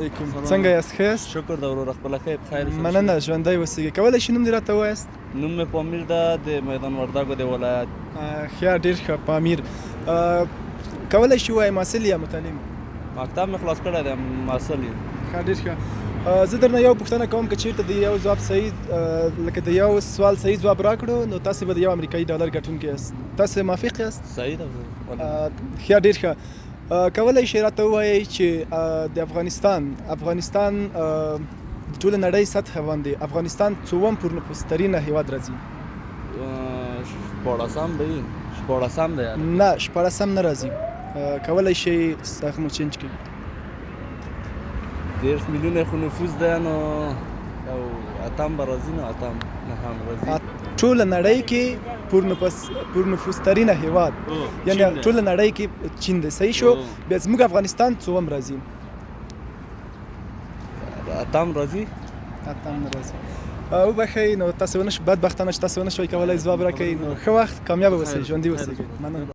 څنګه یاست ښه یاست؟ شکر د وروره خپله ښه یې بخیر اوسئ. مننه ژوندی اوسېږئ. کولی شئ نوم دې راته ووایاست؟ نوم مې پامیر ده د میدان وردګو د ولایت. ښه ډېر ښه پامیر. کولی شئ ووایئ محصل یا متعلم؟ مکتب مې خلاص کړی دی محصل یم. ښه ډېر ښه. زه درنه یو پوښتنه کوم که چېرته د یو ځواب صحیح لکه د یو سوال صحیح ځواب راکړو نو تاسې به د یو امریکایي ډالر ګټونکي یاست. تاسې موافق یاست؟ صحیح ده. ښه ډېر ښه. کولی شئ راته ووایئ چې د افغانستان د ټولې نړۍ سطحه باندې افغانستان څووم پر نفوس ترینه هېواد راځي؟ شپاړسم به وي. شپاړسم دی. نه شپاړسم نه راځي. کولی شئ هغه مو چینج کړئ. 10 میلیونه خو نفوس دی نو یو اتم به راځي نو اتم نهم راځي. ټوله نړۍ کې پر نفوس ترینه هېواد یعنې ټوله نړۍ کې چین دی. صحیح شو. بیا زموږ افغانستان څووم راځي؟ اتم راځي. اتم نه راځي. وبښئ نو تاسې بدبختانه چې تاسې ونه شوئ کولی ځواب راکړئ. نو ښه وخت کامیابه اوسئ ژوندي اوسئ. مننه.